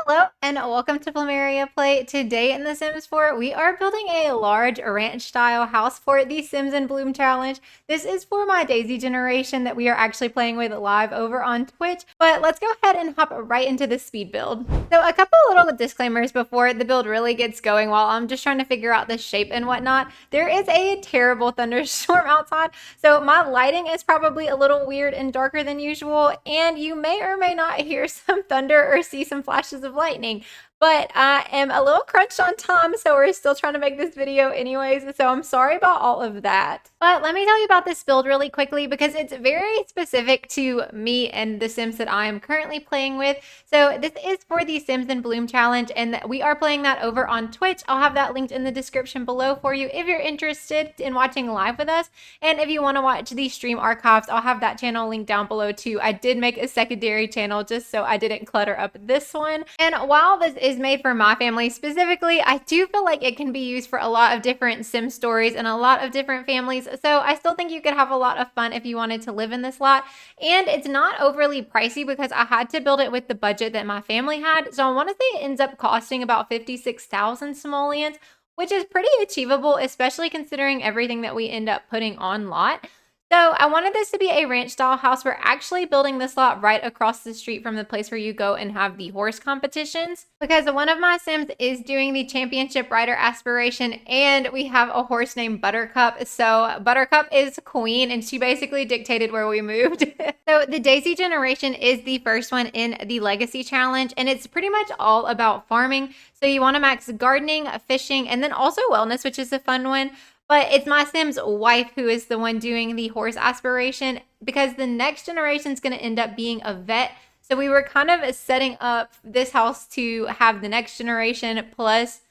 Hello and welcome to PlumeriaPlay. Today in The Sims 4, we are building a large ranch-style house for the Sims in Bloom challenge. This is for my Daisy generation that we are actually playing with live over on Twitch. But let's go ahead and hop right into the speed build. So a couple little disclaimers before the build really gets going while I'm just trying to figure out the shape and whatnot. There is a terrible thunderstorm outside, so my lighting is probably a little weird and darker than usual, and you may or may not hear some thunder or see some flashes of lightning. But I am a little crunched on time, so we're still trying to make this video anyways, so I'm sorry about all of that. But let me tell you about this build really quickly because it's very specific to me and the Sims that I am currently playing with. So this is for the Sims in Bloom challenge, and we are playing that over on Twitch. I'll have that linked in the description below for you if you're interested in watching live with us. And if you want to watch the stream archives, I'll have that channel linked down below too. I did make a secondary channel just so I didn't clutter up this one. And while this is made for my family specifically, I do feel like it can be used for a lot of different Sim stories and a lot of different families. So I still think you could have a lot of fun if you wanted to live in this lot. And it's not overly pricey because I had to build it with the budget that my family had. So I want to say it ends up costing about 56,000 simoleons, which is pretty achievable, especially considering everything that we end up putting on lot. So I wanted this to be a ranch style house. We're actually building this lot right across the street from the place where you go and have the horse competitions because one of my Sims is doing the championship rider aspiration, and we have a horse named Buttercup. So Buttercup is queen and she basically dictated where we moved. So the Daisy generation is the first one in the legacy challenge, and it's pretty much all about farming. So you want to max gardening, fishing, and then also wellness, which is a fun one. But it's my Sim's wife who is the one doing the horse aspiration because the next generation is going to end up being a vet. So we were kind of setting up this house to have the next generation plus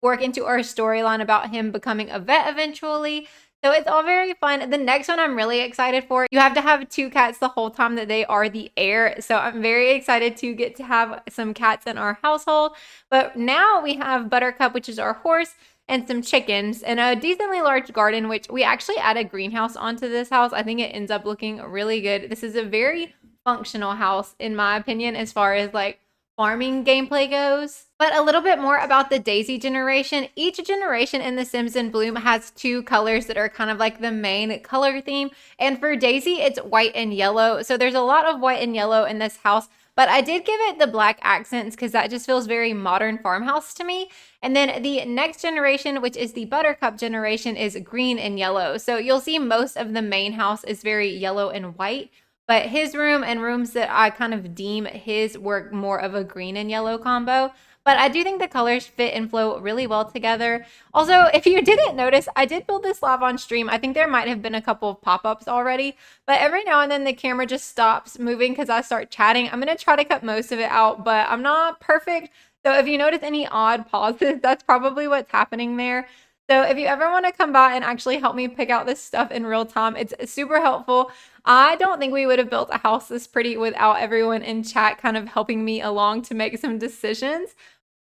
work into our storyline about him becoming a vet eventually. So it's all very fun. The next one I'm really excited for. You have to have 2 cats the whole time that they are the heir. So I'm very excited to get to have some cats in our household. But now we have Buttercup, which is our horse, and some chickens, and a decently large garden, which we actually add a greenhouse onto this house. I think it ends up looking really good. This is a very functional house, in my opinion, as far as like farming gameplay goes. But a little bit more about the Daisy generation. Each generation in The Sims in Bloom has 2 colors that are kind of like the main color theme. And for Daisy, it's white and yellow. So there's a lot of white and yellow in this house. But I did give it the black accents because that just feels very modern farmhouse to me. And then the next generation, which is the Buttercup generation, is green and yellow. So you'll see most of the main house is very yellow and white. But his room and rooms that I kind of deem his were more of a green and yellow combo. But I do think the colors fit and flow really well together. Also, if you didn't notice, I did build this live on stream. I think there might have been a couple of pop-ups already, but every now and then the camera just stops moving because I start chatting. I'm going to try to cut most of it out, but I'm not perfect. So if you notice any odd pauses, that's probably what's happening there. So if you ever want to come by and actually help me pick out this stuff in real time, it's super helpful. I don't think we would have built a house this pretty without everyone in chat kind of helping me along to make some decisions.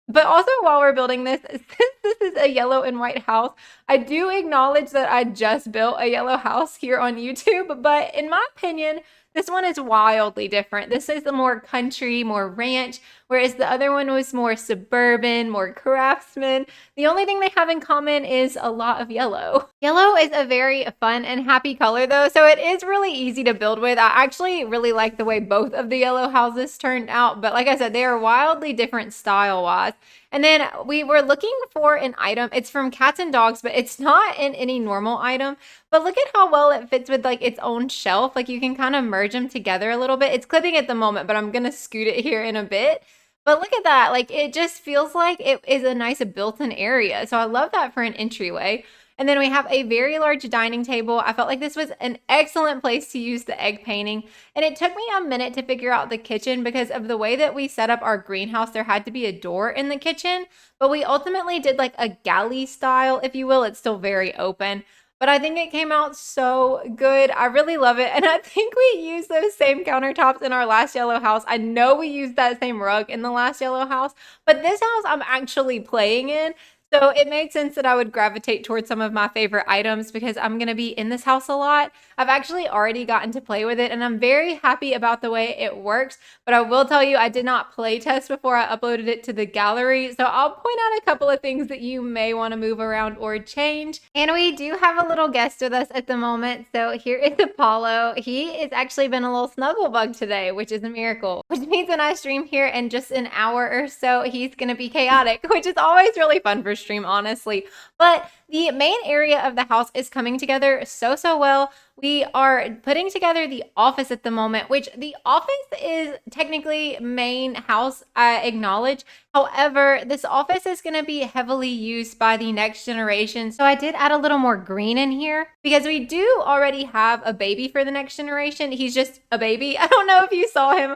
But also while we're building this, since this is a yellow and white house, I do acknowledge that I just built a yellow house here on YouTube, but in my opinion, this one is wildly different. This is a more country, more ranch, whereas the other one was more suburban, more craftsman. The only thing they have in common is a lot of yellow. Yellow is a very fun and happy color though, so it is really easy to build with. I actually really like the way both of the yellow houses turned out, but like I said, they are wildly different style-wise. And then we were looking for an item. It's from Cats and Dogs, but it's not in any normal item. But look at how well it fits with like its own shelf. Like you can kind of merge them together a little bit. It's clipping at the moment, but I'm going to scoot it here in a bit. But look at that. Like it just feels like it is a nice built-in area. So I love that for an entryway. And then we have a very large dining table. I felt like this was an excellent place to use the egg painting. And it took me a minute to figure out the kitchen because of the way that we set up our greenhouse. There had to be a door in the kitchen, but we ultimately did like a galley style, if you will. It's still very open, but I think it came out so good. I really love it. And I think we used those same countertops in our last yellow house. I know we used that same rug in the last yellow house, but this house I'm actually playing in. So it made sense that I would gravitate towards some of my favorite items because I'm going to be in this house a lot. I've actually already gotten to play with it and I'm very happy about the way it works. But I will tell you, I did not play test before I uploaded it to the gallery. So I'll point out a couple of things that you may want to move around or change. And we do have a little guest with us at the moment. So here is Apollo. He has actually been a little snuggle bug today, which is a miracle. Which means when I stream here in just an hour or so, he's going to be chaotic, which is always really fun for stream, honestly. But the main area of the house is coming together so well. We are putting together the office at the moment, which the office is technically main house, I acknowledge. However, this office is going to be heavily used by the next generation. So I did add a little more green in here because we do already have a baby for the next generation. He's just a baby. I don't know if you saw him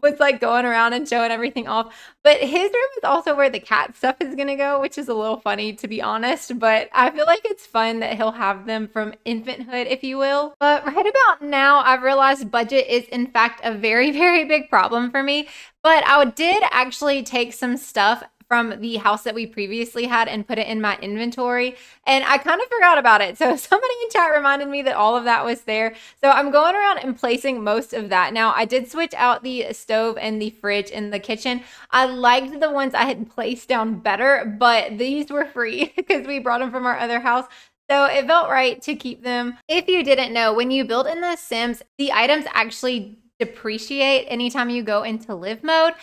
was like going around and showing everything off, but his room is also where the cat stuff is going to go, which is a little funny to be honest, but I feel like it's fun that he'll have them from infanthood, if you will. But right about now, I've realized budget is in fact a very big problem for me. But I did actually take some stuff from the house that we previously had and put it in my inventory. And I kind of forgot about it. So somebody in chat reminded me that all of that was there. So I'm going around and placing most of that. Now, I did switch out the stove and the fridge in the kitchen. I liked the ones I had placed down better, but these were free because we brought them from our other house. So it felt right to keep them. If you didn't know, when you build in The Sims, the items actually depreciate anytime you go into live mode.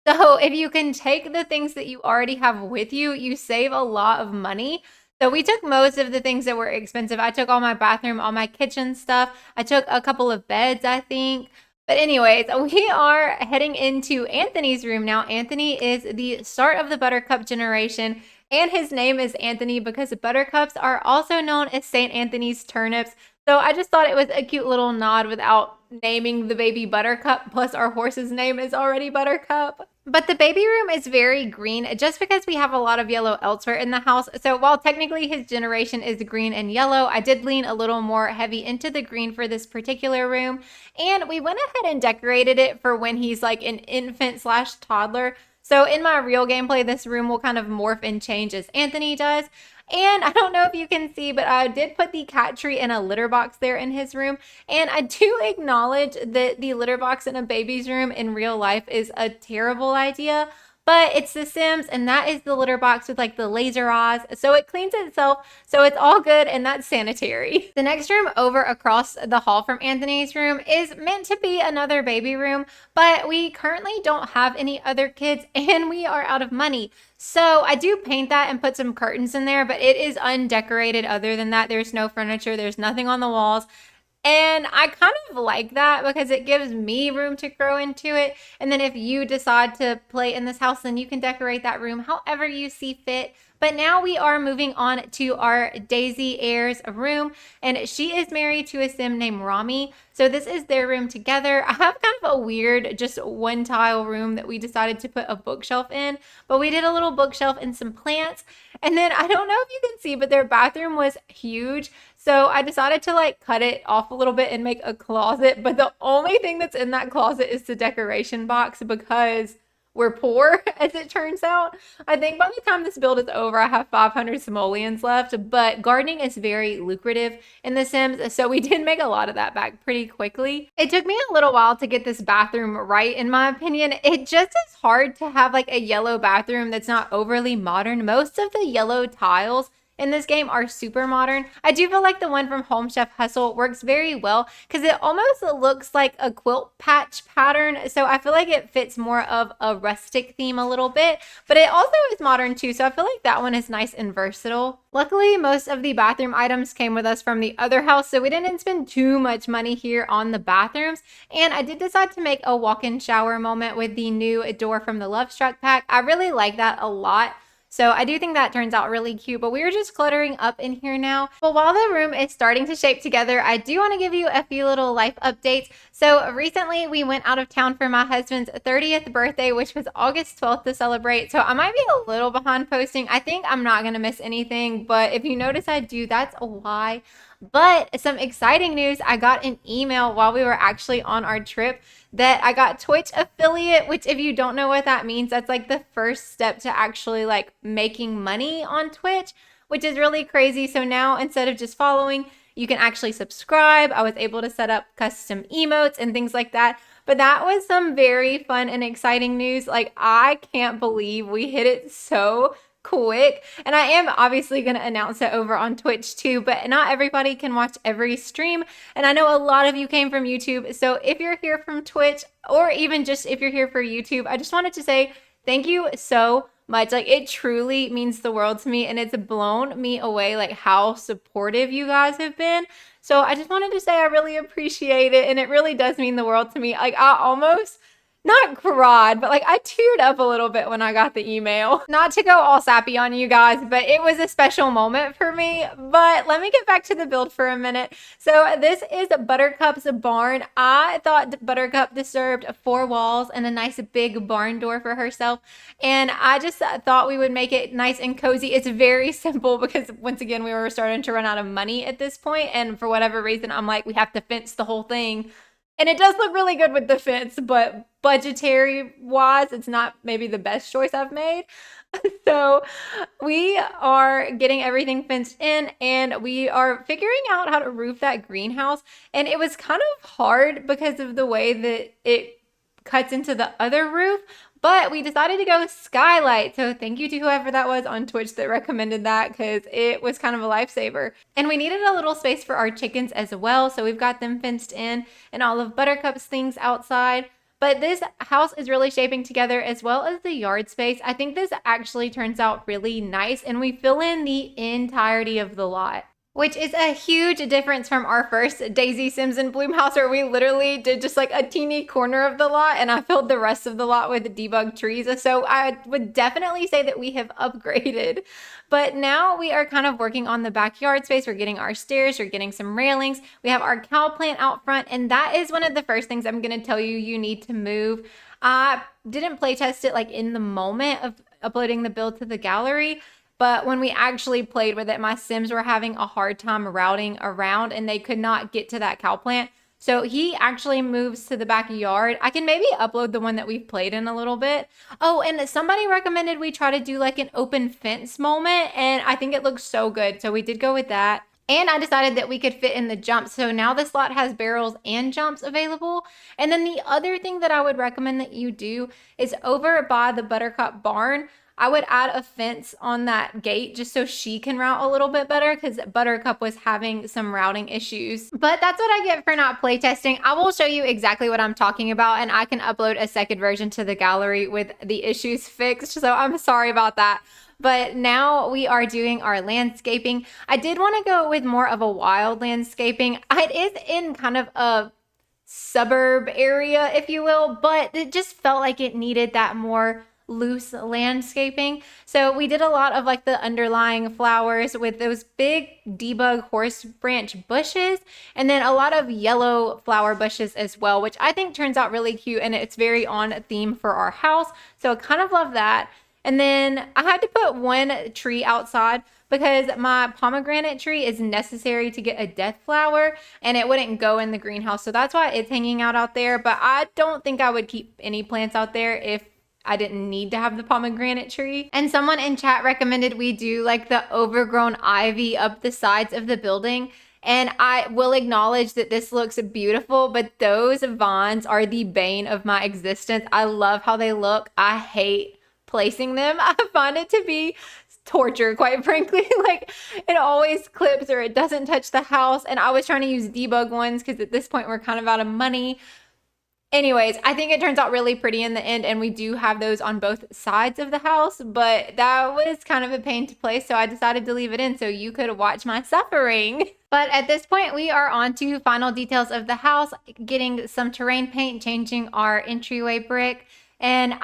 So if you can take the things that you already have with you, you save a lot of money. So we took most of the things that were expensive. I took all my bathroom, all my kitchen stuff. I took a couple of beds, I think. But anyways, we are heading into Anthony's room now. Anthony is the start of the Buttercup generation. And his name is Anthony because buttercups are also known as St. Anthony's turnips. So I just thought it was a cute little nod without naming the baby Buttercup. Plus our horse's name is already Buttercup. But the baby room is very green just because we have a lot of yellow elsewhere in the house. So while technically his generation is green and yellow, I did lean a little more heavy into the green for this particular room. And we went ahead and decorated it for when he's like an infant / toddler. So in my real gameplay, this room will kind of morph and change as Anthony does. And I don't know if you can see, but I did put the cat tree in a litter box there in his room. And I do acknowledge that the litter box in a baby's room in real life is a terrible idea. But it's The Sims, and that is the litter box with like the laser eyes. So it cleans itself, so it's all good, and that's sanitary. The next room over across the hall from Anthony's room is meant to be another baby room, but we currently don't have any other kids, and we are out of money. So I do paint that and put some curtains in there, but it is undecorated. Other than that, there's no furniture, there's nothing on the walls. And I kind of like that because it gives me room to grow into it. And then if you decide to play in this house, then you can decorate that room however you see fit. But now we are moving on to our Daisy Ayers room, and she is married to a sim named Rami. So this is their room together. I have kind of a weird, just one tile room that we decided to put a bookshelf in, but we did a little bookshelf and some plants. And then I don't know if you can see, but their bathroom was huge. So I decided to like cut it off a little bit and make a closet. But the only thing that's in that closet is the decoration box because we're poor, as it turns out. I think by the time this build is over, I have 500 simoleons left, but gardening is very lucrative in The Sims, so we did make a lot of that back pretty quickly. It took me a little while to get this bathroom right, in my opinion. It just is hard to have like a yellow bathroom that's not overly modern. Most of the yellow tiles in this game are super modern. I do feel like the one from Home Chef Hustle works very well because it almost looks like a quilt patch pattern. So I feel like it fits more of a rustic theme a little bit, but it also is modern too. So I feel like that one is nice and versatile. Luckily, most of the bathroom items came with us from the other house, so we didn't spend too much money here on the bathrooms. And I did decide to make a walk-in shower moment with the new door from the Love Struck pack. I really like that a lot. So I do think that turns out really cute, but we're just cluttering up in here now. But while the room is starting to shape together, I do want to give you a few little life updates. So recently we went out of town for my husband's 30th birthday, which was August 12th to celebrate. So I might be a little behind posting. I think I'm not going to miss anything, but if you notice I do, that's why. But some exciting news, I got an email while we were actually on our trip that I got Twitch affiliate, which if you don't know what that means, that's like the first step to actually like making money on Twitch, which is really crazy. So now instead of just following, you can actually subscribe. I was able to set up custom emotes and things like that. But that was some very fun and exciting news. Like, I can't believe we hit it so quick. And I am obviously going to announce it over on Twitch too, but not everybody can watch every stream. And I know a lot of you came from YouTube. So if you're here from Twitch, or even just if you're here for YouTube, I just wanted to say thank you so much. Like, it truly means the world to me, and it's blown me away like how supportive you guys have been. So I just wanted to say I really appreciate it, and it really does mean the world to me. Like, I almost not cried, but like I teared up a little bit when I got the email. Not to go all sappy on you guys, but it was a special moment for me. But let me get back to the build for a minute. So this is Buttercup's barn. I thought Buttercup deserved 4 walls and a nice big barn door for herself. And I just thought we would make it nice and cozy. It's very simple because once again, we were starting to run out of money at this point. And for whatever reason, I'm like, we have to fence the whole thing. And it does look really good with the fence, but budgetary wise, it's not maybe the best choice I've made. So we are getting everything fenced in, and we are figuring out how to roof that greenhouse. And it was kind of hard because of the way that it cuts into the other roof. But we decided to go skylight. So thank you to whoever that was on Twitch that recommended that, because it was kind of a lifesaver. And we needed a little space for our chickens as well. So we've got them fenced in and all of Buttercup's things outside. But this house is really shaping together, as well as the yard space. I think this actually turns out really nice, and we fill in the entirety of the lot, which is a huge difference from our first Daisy Sims and Bloom house, where we literally did just like a teeny corner of the lot, and I filled the rest of the lot with debug trees. So I would definitely say that we have upgraded. But now we are kind of working on the backyard space. We're getting our stairs, we're getting some railings. We have our cow plant out front, and that is one of the first things I'm gonna tell you need to move. I didn't play test it like in the moment of uploading the build to the gallery, but when we actually played with it, my Sims were having a hard time routing around, and they could not get to that cow plant. So he actually moves to the backyard. I can maybe upload the one that we've played in a little bit. Oh, and somebody recommended we try to do like an open fence moment, and I think it looks so good. So we did go with that. And I decided that we could fit in the jumps. So now this lot has barrels and jumps available. And then the other thing that I would recommend that you do is over by the Buttercup barn, I would add a fence on that gate just so she can route a little bit better, because Buttercup was having some routing issues. But that's what I get for not playtesting. I will show you exactly what I'm talking about, and I can upload a second version to the gallery with the issues fixed. So I'm sorry about that. But now we are doing our landscaping. I did want to go with more of a wild landscaping. It is in kind of a suburb area, if you will, but it just felt like it needed that more loose landscaping. So we did a lot of like the underlying flowers with those big debug horse branch bushes, and then a lot of yellow flower bushes as well, which I think turns out really cute, and it's very on theme for our house. So I kind of love that. And then I had to put one tree outside because my pomegranate tree is necessary to get a death flower, and it wouldn't go in the greenhouse. So that's why it's hanging out there. But I don't think I would keep any plants out there if I didn't need to have the pomegranate tree. And someone in chat recommended we do like the overgrown ivy up the sides of the building. And I will acknowledge that this looks beautiful, but those vines are the bane of my existence. I love how they look. I hate placing them. I find it to be torture, quite frankly. Like, it always clips or it doesn't touch the house. And I was trying to use debug ones because at this point we're kind of out of money. Anyways, I think it turns out really pretty in the end, and we do have those on both sides of the house, but that was kind of a pain to place, so I decided to leave it in so you could watch my suffering. But at this point, we are on to final details of the house, getting some terrain paint, changing our entryway brick, and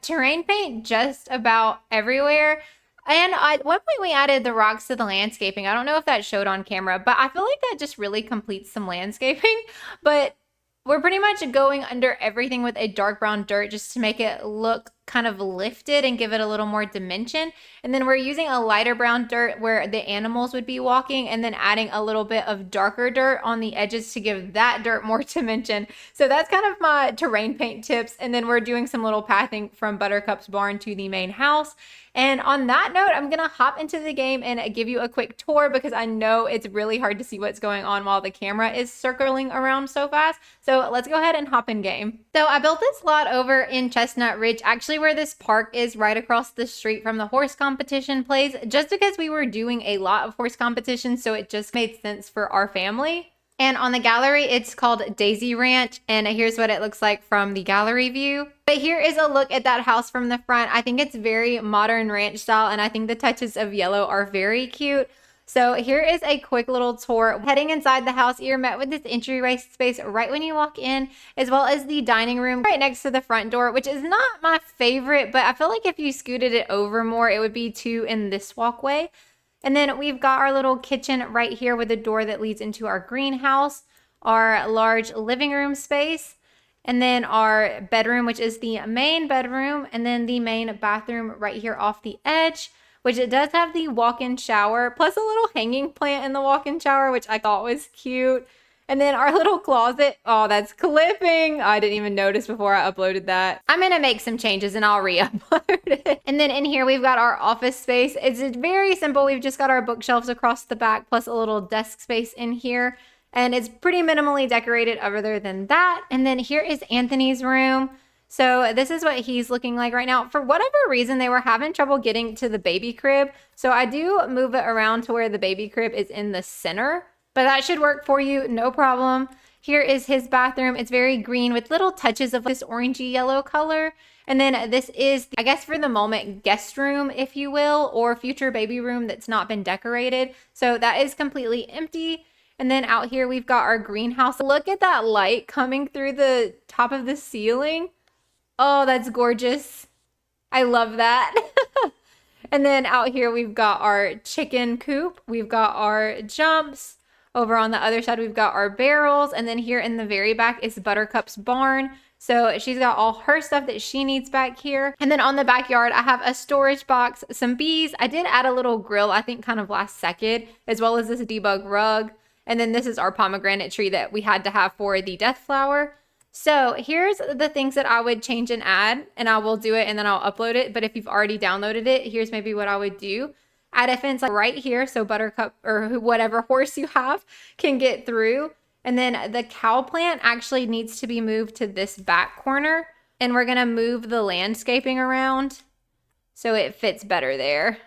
terrain paint just about everywhere. And at one point we added the rocks to the landscaping. I don't know if that showed on camera, but I feel like that just really completes some landscaping. But we're pretty much going under everything with a dark brown dirt just to make it look kind of lifted and give it a little more dimension. And then we're using a lighter brown dirt where the animals would be walking, and then adding a little bit of darker dirt on the edges to give that dirt more dimension. So that's kind of my terrain paint tips. And then we're doing some little pathing from Buttercup's barn to the main house. And on that note, I'm going to hop into the game and give you a quick tour, because I know it's really hard to see what's going on while the camera is circling around so fast. So let's go ahead and hop in game. So I built this lot over in Chestnut Ridge, actually where this park is, right across the street from the horse competition place, just because we were doing a lot of horse competitions, so it just made sense for our family. And on the gallery, it's called Daisy Ranch, and here's what it looks like from the gallery view. But here is a look at that house from the front. I think it's very modern ranch style, and I think the touches of yellow are very cute. So here is a quick little tour. Heading inside the house, you're met with this entryway space right when you walk in, as well as the dining room right next to the front door, which is not my favorite, but I feel like if you scooted it over more, it would be two in this walkway. And then we've got our little kitchen right here with a door that leads into our greenhouse, our large living room space, and then our bedroom, which is the main bedroom, and then the main bathroom right here off the edge, which it does have the walk-in shower, plus a little hanging plant in the walk-in shower, which I thought was cute. And then our little closet. Oh, that's clipping. I didn't even notice before I uploaded that. I'm going to make some changes and I'll re-upload it. And then in here, we've got our office space. It's very simple. We've just got our bookshelves across the back, plus a little desk space in here. And it's pretty minimally decorated other than that. And then here is Anthony's room. So this is what he's looking like right now. For whatever reason, they were having trouble getting to the baby crib. So I do move it around to where the baby crib is in the center. But that should work for you, no problem. Here is his bathroom. It's very green with little touches of this orangey yellow color. And then this is, I guess for the moment, guest room, if you will, or future baby room that's not been decorated. So that is completely empty. And then out here, we've got our greenhouse. Look at that light coming through the top of the ceiling. Oh, that's gorgeous. I love that. And then out here, we've got our chicken coop. We've got our jumps. Over on the other side, we've got our barrels. And then here in the very back is Buttercup's barn. So she's got all her stuff that she needs back here. And then on the backyard, I have a storage box, some bees. I did add a little grill, I think kind of last second, as well as this debug rug. And then this is our pomegranate tree that we had to have for the death flower. So here's the things that I would change and add, and I will do it and then I'll upload it. But if you've already downloaded it, here's maybe what I would do. Add a fence like right here so Buttercup or whatever horse you have can get through. And then the cow plant actually needs to be moved to this back corner. And we're going to move the landscaping around so it fits better there.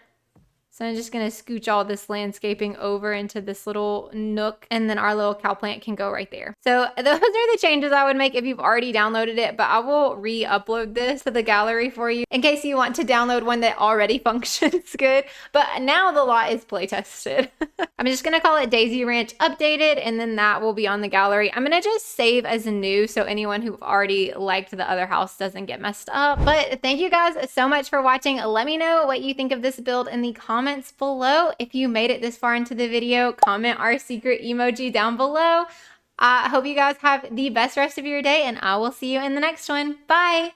So I'm just going to scooch all this landscaping over into this little nook, and then our little cow plant can go right there. So those are the changes I would make if you've already downloaded it, but I will re-upload this to the gallery for you in case you want to download one that already functions good. But now the lot is play tested. I'm just going to call it Daisy Ranch Updated, and then that will be on the gallery. I'm going to just save as new so anyone who already liked the other house doesn't get messed up. But thank you guys so much for watching. Let me know what you think of this build in the comments below. If you made it this far into the video, comment our secret emoji down below. I hope you guys have the best rest of your day, and I will see you in the next one. Bye!